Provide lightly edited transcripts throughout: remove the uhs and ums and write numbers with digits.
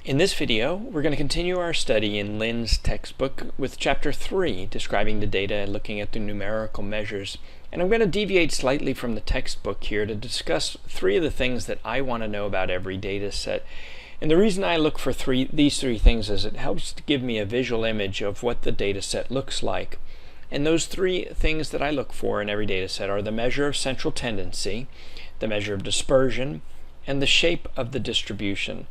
In this video, we're going to continue our study in Lynn's textbook with Chapter 3, describing the data and looking at the numerical measures. And I'm going to deviate slightly from the textbook here to discuss three of the things that I want to know about every data set. And the reason I look for these three things is it helps to give me a visual image of what the data set looks like. And those three things that I look for in every data set are the measure of central tendency, the measure of dispersion, and the shape of the distribution.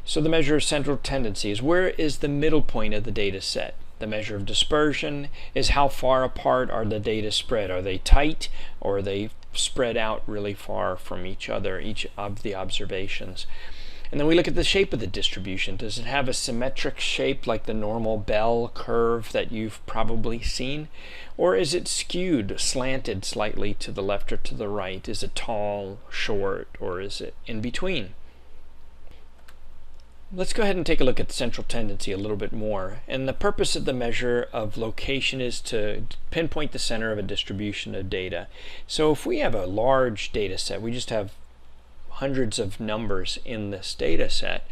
So the measure of central tendency is where is the middle point of the data set. The measure of dispersion is how far apart are the data spread. Are they tight or are they spread out really far from each other, each of the observations? And then we look at the shape of the distribution. Does it have a symmetric shape like the normal bell curve that you've probably seen? Or is it skewed, slanted slightly to the left or to the right? Is it tall, short, or is it in between? Let's go ahead and take a look at central tendency a little bit more. And the purpose of the measure of location is to pinpoint the center of a distribution of data. So if we have a large data set, we just have hundreds of numbers in this data set,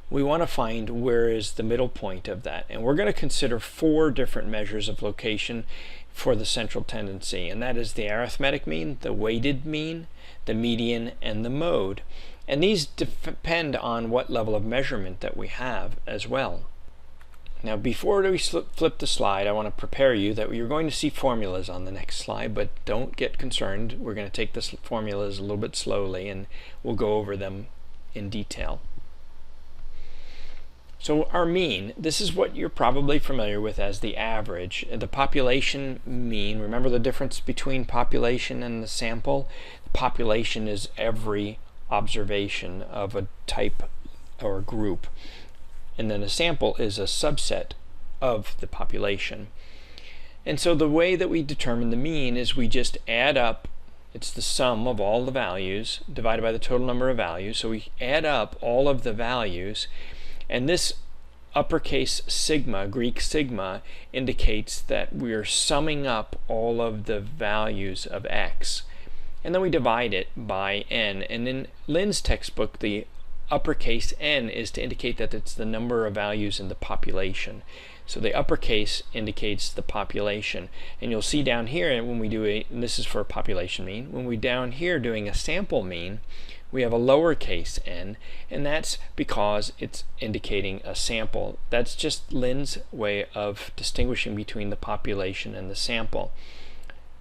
we want to find where is the middle point of that. And we're going to consider four different measures of location for the central tendency. And that is the arithmetic mean, the weighted mean, the median, and the mode. And these depend on what level of measurement that we have as well. Now before we flip the slide, I want to prepare you that you're going to see formulas on the next slide, but don't get concerned. We're going to take the formulas a little bit slowly and we'll go over them in detail. So our mean, this is what you're probably familiar with as the average. The population mean, remember the difference between population and the sample? The population is every observation of a type or group, and then a sample is a subset of the population. And so the way that we determine the mean is we just add up, it's the sum of all the values divided by the total number of values. So we add up all of the values, and this uppercase sigma, Greek sigma, indicates that we are summing up all of the values of x. And then we divide it by n. And in Lynn's textbook, the uppercase n is to indicate that it's the number of values in the population. So the uppercase indicates the population. And you'll see down here, when we do and this is for a population mean, when we down here doing a sample mean, we have a lowercase n, and that's because it's indicating a sample. That's just Lynn's way of distinguishing between the population and the sample.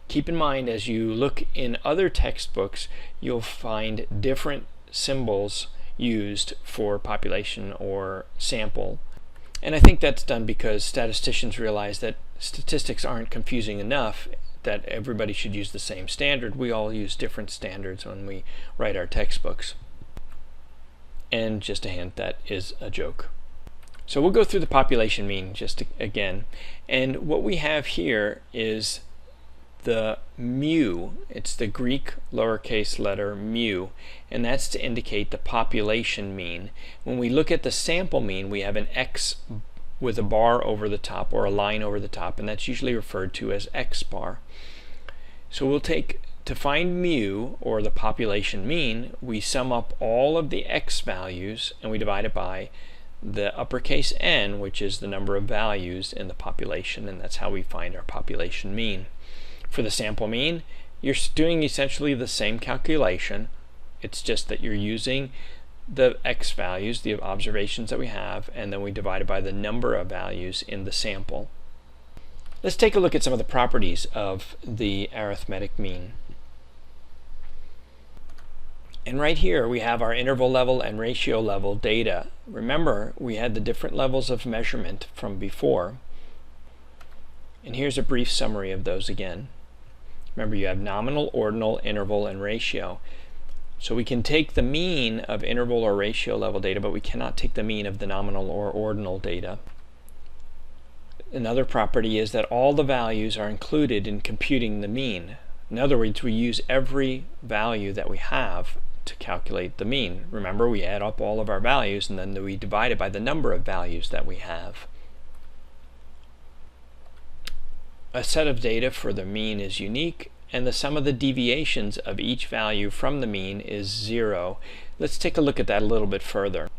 Keep in mind, as you look in other textbooks, you'll find different symbols used for population or sample. And I think that's done because statisticians realize that statistics aren't confusing enough, that everybody should use the same standard. We all use different standards when we write our textbooks. And just a hint, that is a joke. So we'll go through the population mean just again. And what we have here is the mu. It's the Greek lowercase letter mu, and that's to indicate the population mean. When we look at the sample mean, we have an x with a bar over the top or a line over the top, and that's usually referred to as x bar. So we'll take, to find mu, or the population mean, we sum up all of the x values and we divide it by the uppercase n, which is the number of values in the population, and that's how we find our population mean. For the sample mean, you're doing essentially the same calculation. It's just that you're using the x values, the observations that we have, and then we divide it by the number of values in the sample. Let's take a look at some of the properties of the arithmetic mean. And right here we have our interval level and ratio level data. Remember, we had the different levels of measurement from before. And here's a brief summary of those again. Remember, you have nominal, ordinal, interval, and ratio. So we can take the mean of interval or ratio level data, but we cannot take the mean of the nominal or ordinal data. Another property is that all the values are included in computing the mean. In other words, we use every value that we have to calculate the mean. Remember, we add up all of our values and then we divide it by the number of values that we have. A set of data for the mean is unique, and the sum of the deviations of each value from the mean is 0. Let's take a look at that a little bit further.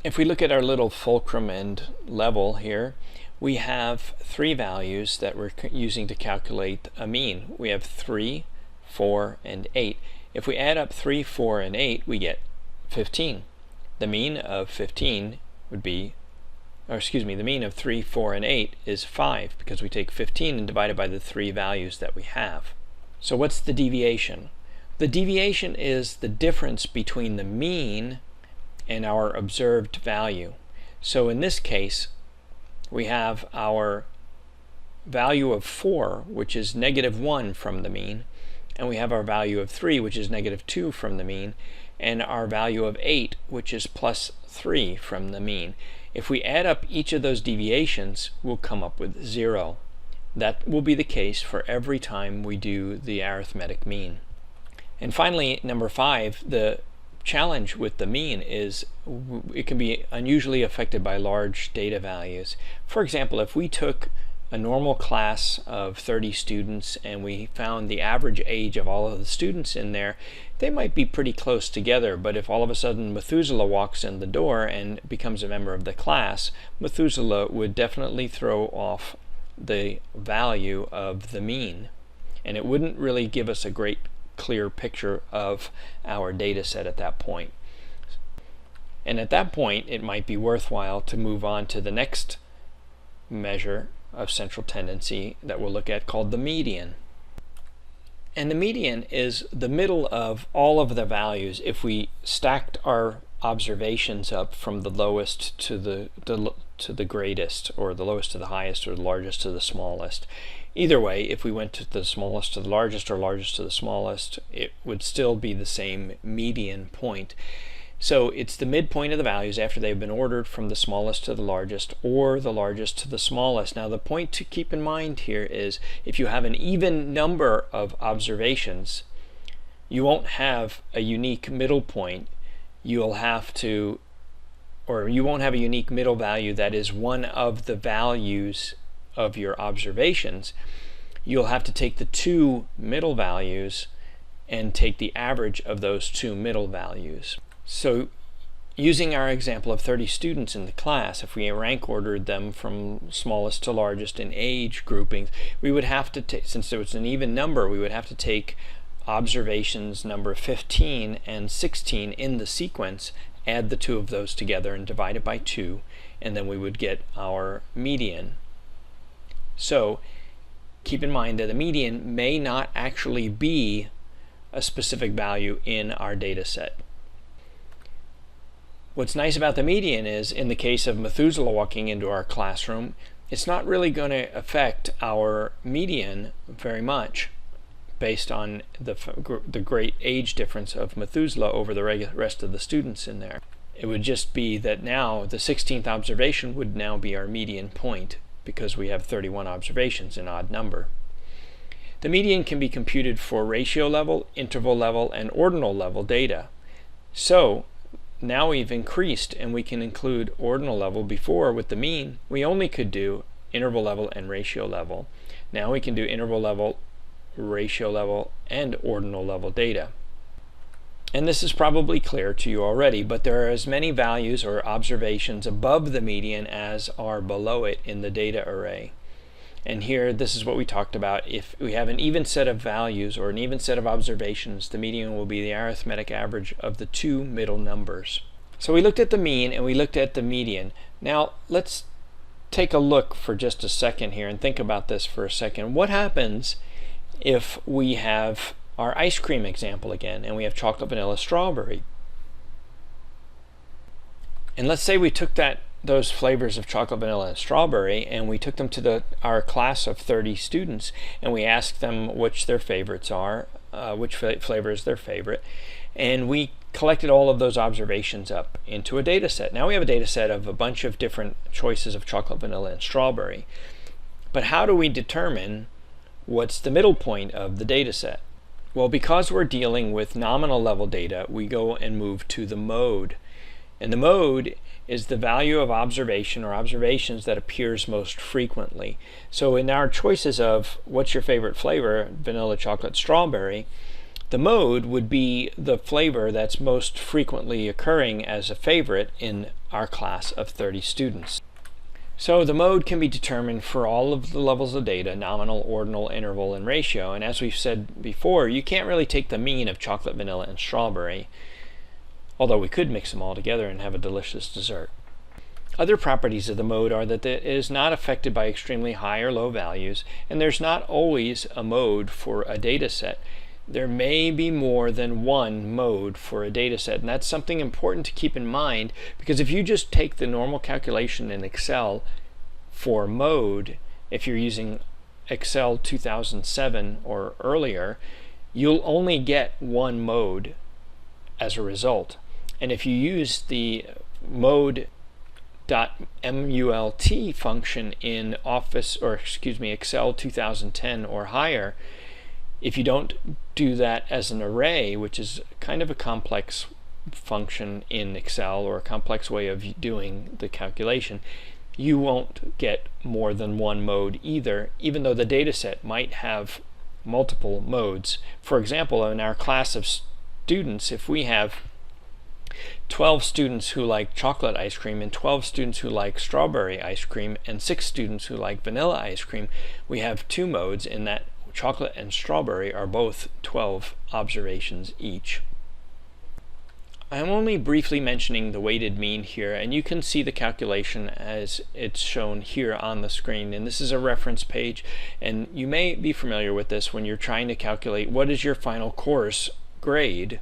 If we look at our little fulcrum and level here, we have three values that we're using to calculate a mean. We have 3, 4, and 8. If we add up 3, 4, and 8, we get 15. The mean of 15 would be, or excuse me, the mean of 3, 4, and 8 is 5, because we take 15 and divide it by the three values that we have. So what's the deviation? The deviation is the difference between the mean and our observed value. So in this case, we have our value of 4, which is -1 from the mean, and we have our value of 3, which is -2 from the mean, and our value of 8, which is +3 from the mean. If we add up each of those deviations, we'll come up with 0. That will be the case for every time we do the arithmetic mean. And finally, number 5, the challenge with the mean is it can be unusually affected by large data values. For example, if we took a normal class of 30 students and we found the average age of all of the students in there, they might be pretty close together, but if all of a sudden Methuselah walks in the door and becomes a member of the class, Methuselah would definitely throw off the value of the mean, and it wouldn't really give us a great clear picture of our data set at that point. And at that point, it might be worthwhile to move on to the next measure of central tendency that we'll look at, called the median. And the median is the middle of all of the values if we stacked our observations up from the lowest to the greatest, or the lowest to the highest, or the largest to the smallest. Either way, if we went to the smallest to the largest, or largest to the smallest, it would still be the same median point. So it's the midpoint of the values after they've been ordered from the smallest to the largest, or the largest to the smallest. Now the point to keep in mind here is if you have an even number of observations, you won't have a unique middle point. You'll have to, or you won't have a unique middle value that is one of the values of your observations. You'll have to take the two middle values and take the average of those two middle values. So using our example of 30 students in the class, if we rank ordered them from smallest to largest in age groupings, we would have to take, since it was an even number, we would have to take observations number 15 and 16 in the sequence, add the two of those together and divide it by 2, and then we would get our median. So keep in mind that the median may not actually be a specific value in our data set. What's nice about the median is, in the case of Methuselah walking into our classroom, it's not really going to affect our median very much based on the great age difference of Methuselah over the rest of the students in there. It would just be that now the 16th observation would now be our median point, because we have 31 observations, an odd number. The median can be computed for ratio level, interval level, and ordinal level data. So now we've increased and we can include ordinal level. Before, with the mean, we only could do interval level and ratio level. Now we can do interval level, ratio level, and ordinal level data. And this is probably clear to you already, but there are as many values or observations above the median as are below it in the data array. And here, this is what we talked about. If we have an even set of values or an even set of observations, the median will be the arithmetic average of the two middle numbers. So we looked at the mean and we looked at the median. Now let's take a look for just a second here and think about this for a second. What happens if we have our ice cream example again, and we have chocolate, vanilla, strawberry? And let's say we took those flavors of chocolate, vanilla, and strawberry, and we took them to our class of 30 students, and we asked them which their favorites are, which flavor is their favorite, and we collected all of those observations up into a data set. Now we have a data set of a bunch of different choices of chocolate, vanilla, and strawberry. But how do we determine what's the middle point of the data set? Well, because we're dealing with nominal level data, we go and move to the mode. And the mode is the value of observation or observations that appears most frequently. So in our choices of what's your favorite flavor, vanilla, chocolate, strawberry, The mode would be the flavor that's most frequently occurring as a favorite in our class of 30 students. So the mode can be determined for all of the levels of data, nominal, ordinal, interval, and ratio. And as we've said before, you can't really take the mean of chocolate, vanilla, and strawberry, although we could mix them all together and have a delicious dessert. Other properties of the mode are that it is not affected by extremely high or low values, and there's not always a mode for a data set. There may be more than one mode for a data set, and that's something important to keep in mind, because if you just take the normal calculation in Excel for mode, if you're using Excel 2007 or earlier, you'll only get one mode as a result. And if you use the mode .mult function in Excel 2010 or higher, if you don't do that as an array, which is kind of a complex function in Excel or a complex way of doing the calculation, you won't get more than one mode either, even though the data set might have multiple modes. For example, in our class of students, if we have 12 students who like chocolate ice cream and 12 students who like strawberry ice cream and 6 students who like vanilla ice cream, we have 2 modes in that chocolate and strawberry are both 12 observations each. I'm only briefly mentioning the weighted mean here, and you can see the calculation as it's shown here on the screen. And this is a reference page, and you may be familiar with this when you're trying to calculate what is your final course grade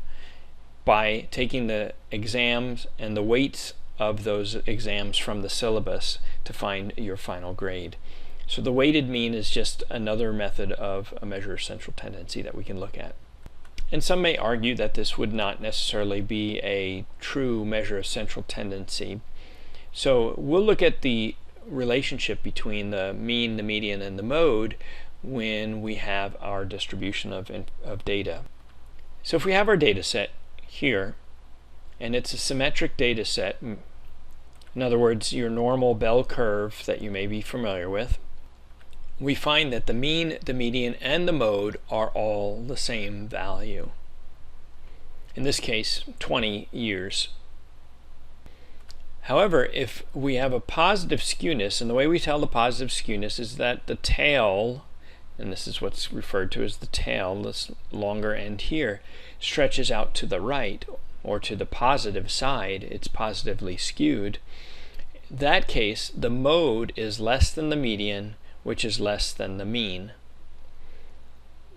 by taking the exams and the weights of those exams from the syllabus to find your final grade. So the weighted mean is just another method of a measure of central tendency that we can look at. And some may argue that this would not necessarily be a true measure of central tendency. So we'll look at the relationship between the mean, the median, and the mode when we have our distribution of data. So if we have our data set here, and it's a symmetric data set, in other words, your normal bell curve that you may be familiar with, we find that the mean, the median, and the mode are all the same value. In this case, 20 years. However, if we have a positive skewness, and the way we tell the positive skewness is that the tail, and this is what's referred to as the tail, this longer end here, stretches out to the right, or to the positive side, it's positively skewed. In that case, the mode is less than the median, which is less than the mean.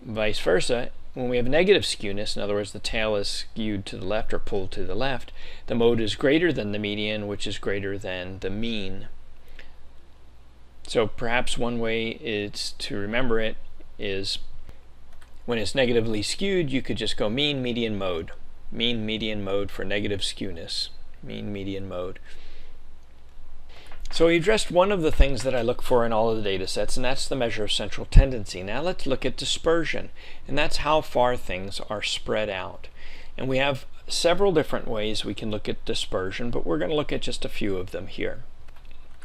Vice versa, when we have negative skewness, in other words, the tail is skewed to the left or pulled to the left, the mode is greater than the median, which is greater than the mean. So perhaps one way is to remember it is when it's negatively skewed, you could just go mean, median, mode. Mean, median, mode for negative skewness. Mean, median, mode. So we addressed one of the things that I look for in all of the data sets, and that's the measure of central tendency. Now let's look at dispersion, and that's how far things are spread out. And we have several different ways we can look at dispersion, but we're going to look at just a few of them here.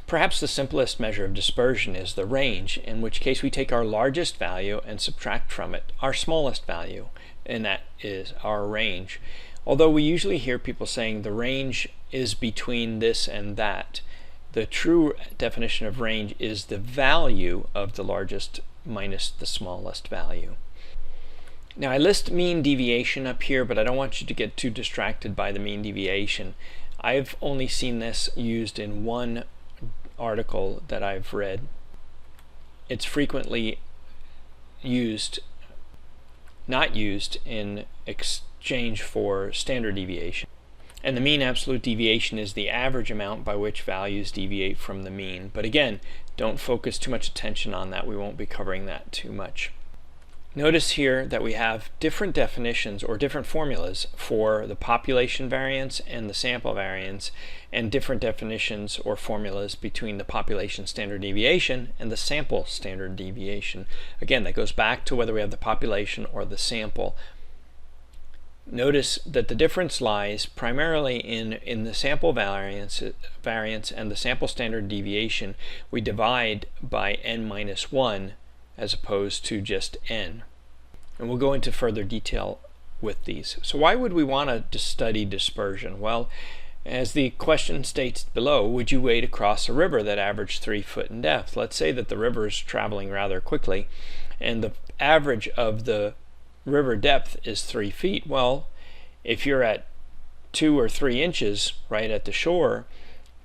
Perhaps the simplest measure of dispersion is the range, in which case we take our largest value and subtract from it our smallest value, and that is our range. Although we usually hear people saying the range is between this and that, the true definition of range is the value of the largest minus the smallest value. Now I list mean deviation up here, but I don't want you to get too distracted by the mean deviation. I've only seen this used in one article that I've read. It's frequently not used in exchange for standard deviation. And the mean absolute deviation is the average amount by which values deviate from the mean. But again, don't focus too much attention on that. We won't be covering that too much. Notice here that we have different definitions or different formulas for the population variance and the sample variance, and different definitions or formulas between the population standard deviation and the sample standard deviation. Again, that goes back to whether we have the population or the sample. Notice that the difference lies primarily in the sample variance and the sample standard deviation. We divide by n minus 1 as opposed to just n. And we'll go into further detail with these. So why would we want to study dispersion? Well, as the question states below, would you wade across a river that averaged 3 foot in depth? Let's say that the river is traveling rather quickly and the average of the river depth is 3 feet. Well, if you're at 2 or 3 inches right at the shore,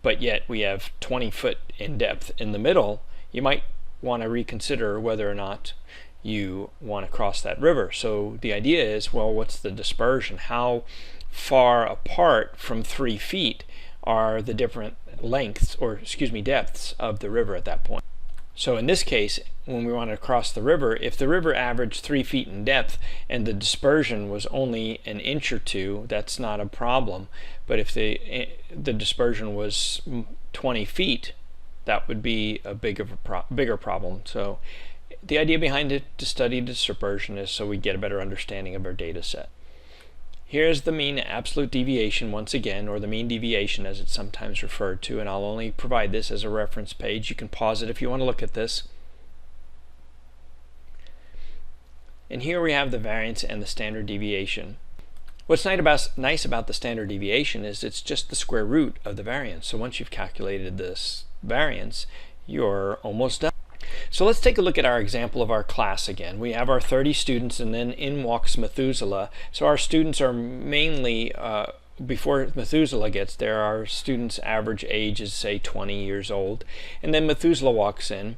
but yet we have 20 foot in depth in the middle, you might want to reconsider whether or not you want to cross that river. So the idea is, well, what's the dispersion? How far apart from 3 feet are the different lengths, or excuse me, depths of the river at that point? So in this case, when we want to cross the river, if the river averaged 3 feet in depth and the dispersion was only an inch or two, that's not a problem. But if the dispersion was 20 feet, that would be a bigger problem. So the idea behind it to study dispersion is so we get a better understanding of our data set. Here's the mean absolute deviation once again, or the mean deviation as it's sometimes referred to, and I'll only provide this as a reference page. You can pause it if you want to look at this. And here we have the variance and the standard deviation. What's nice about the standard deviation is it's just the square root of the variance. So once you've calculated this variance, you're almost done. So let's take a look at our example of our class again. We have our 30 students and then in walks Methuselah. So our students are mainly, before Methuselah gets there, our students' average age is say 20 years old. And then Methuselah walks in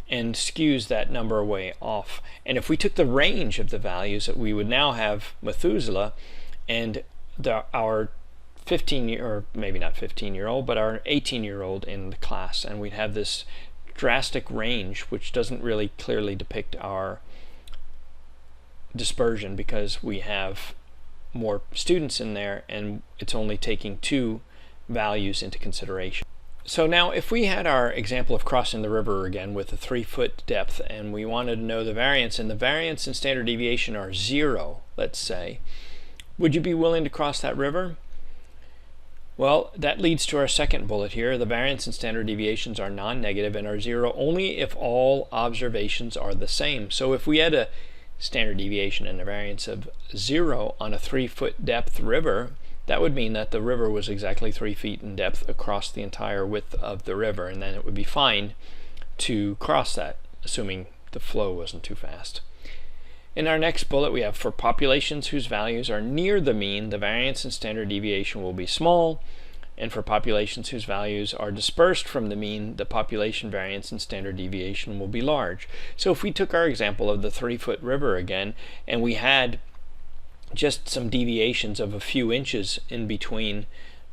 and skews that number way off. And if we took the range of the values, that we would now have Methuselah and our or maybe not 15-year-old, but our 18-year-old in the class. And we'd have this drastic range, which doesn't really clearly depict our dispersion because we have more students in there and it's only taking 2 values into consideration. So now if we had our example of crossing the river again with a 3 foot depth and we wanted to know the variance, and the variance and standard deviation are 0, let's say, would you be willing to cross that river? Well, that leads to our second bullet here. The variance and standard deviations are non-negative and are 0 only if all observations are the same. So if we had a standard deviation and a variance of 0 on a 3 foot depth river, that would mean that the river was exactly 3 feet in depth across the entire width of the river, and then it would be fine to cross that, assuming the flow wasn't too fast. In our next bullet, we have for populations whose values are near the mean, the variance and standard deviation will be small, and for populations whose values are dispersed from the mean, the population variance and standard deviation will be large. So if we took our example of the 3 foot river again, and we had just some deviations of a few inches in between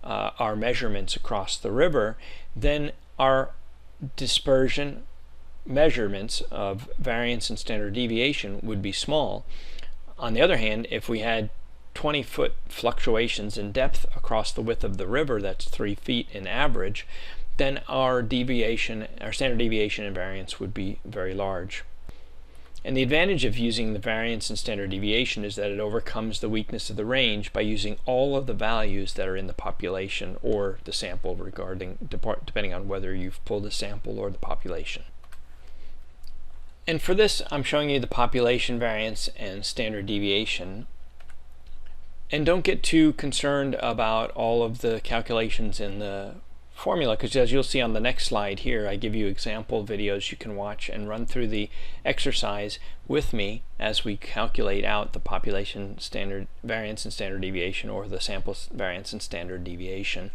our measurements across the river, then our dispersion measurements of variance and standard deviation would be small. On the other hand, if we had 20 foot fluctuations in depth across the width of the river, that's 3 feet in average, then our standard deviation and variance would be very large. And the advantage of using the variance and standard deviation is that it overcomes the weakness of the range by using all of the values that are in the population or the sample, depending on whether you've pulled a sample or the population. And for this, I'm showing you the population variance and standard deviation. And don't get too concerned about all of the calculations in the formula, because as you'll see on the next slide here, I give you example videos you can watch and run through the exercise with me as we calculate out the population standard variance and standard deviation, or the sample variance and standard deviation.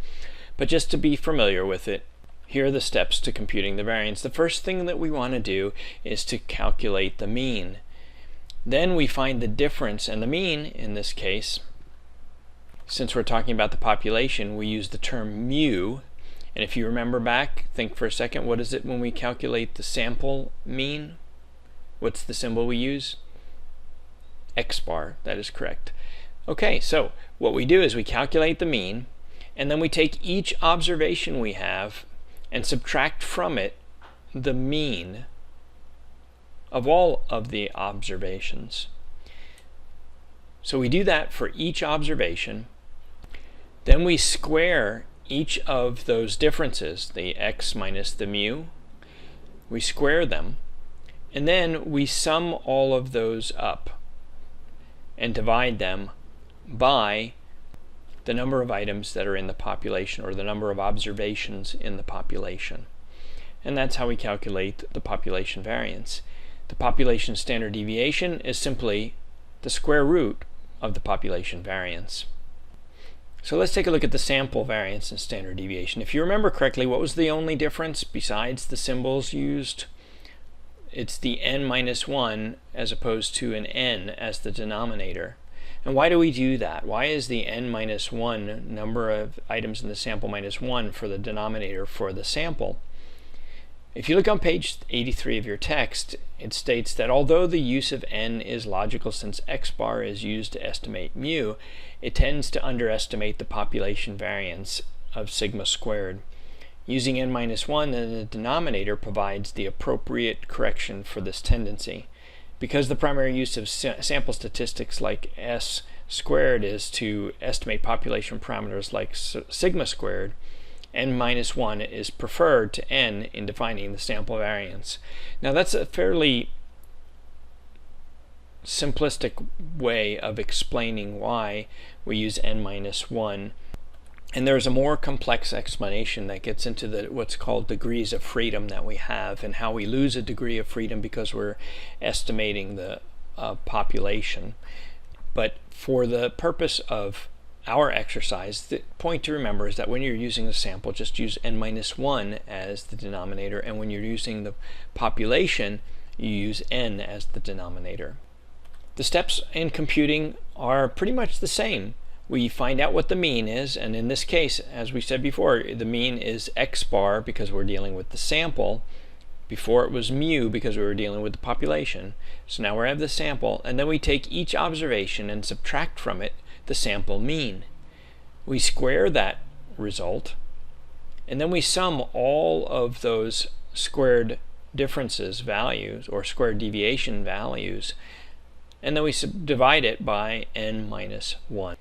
But just to be familiar with it, here are the steps to computing the variance. The first thing that we want to do is to calculate the mean. Then we find the difference, and the mean in this case, since we're talking about the population, we use the term mu. And if you remember back, think for a second, what is it when we calculate the sample mean? What's the symbol we use? X bar, that is correct. Okay, so what we do is we calculate the mean, and then we take each observation we have and subtract from it the mean of all of the observations. So we do that for each observation. Then we square each of those differences, the x minus the mu. We square them, and then we sum all of those up. and divide them by the number of items that are in the population, or the number of observations in the population. And that's how we calculate the population variance. The population standard deviation is simply the square root of the population variance. So let's take a look at the sample variance and standard deviation. If you remember correctly, what was the only difference besides the symbols used? It's the n-1 as opposed to an n as the denominator. And why do we do that? Why is the n-1 number of items in the sample minus 1 for the denominator for the sample? If you look on page 83 of your text, it states that although the use of n is logical since x bar is used to estimate mu, it tends to underestimate the population variance of sigma squared. Using n-1 in the denominator provides the appropriate correction for this tendency. Because the primary use of sample statistics like s squared is to estimate population parameters like sigma squared, n-1 is preferred to n in defining the sample variance. Now that's a fairly simplistic way of explaining why we use n-1, and there's a more complex explanation that gets into what's called degrees of freedom that we have, and how we lose a degree of freedom because we're estimating the population. But for the purpose of our exercise, the point to remember is that when you're using the sample, just use n-1 as the denominator, and when you're using the population, you use n as the denominator. The steps in computing are pretty much the same. We find out what the mean is, and in this case, as we said before, the mean is x bar because we're dealing with the sample. Before it was mu because we were dealing with the population. So now we have the sample, and then we take each observation and subtract from it the sample mean. We square that result, and then we sum all of those squared differences values, or squared deviation values, and then we divide it by n-1.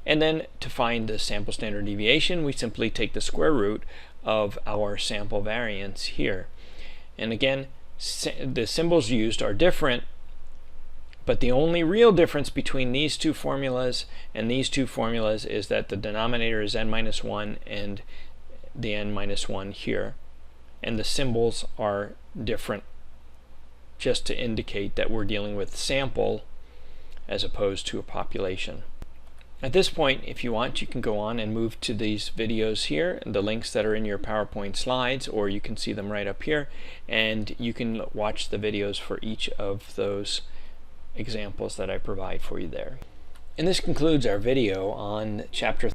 And then to find the sample standard deviation, we simply take the square root of our sample variance here. And again, the symbols used are different, but the only real difference between these two formulas and these two formulas is that the denominator is n-1 and the n-1 here. And the symbols are different, just to indicate that we're dealing with sample as opposed to a population. At this point, if you want, you can go on and move to these videos here, the links that are in your PowerPoint slides, or you can see them right up here, and you can watch the videos for each of those examples that I provide for you there. And this concludes our video on Chapter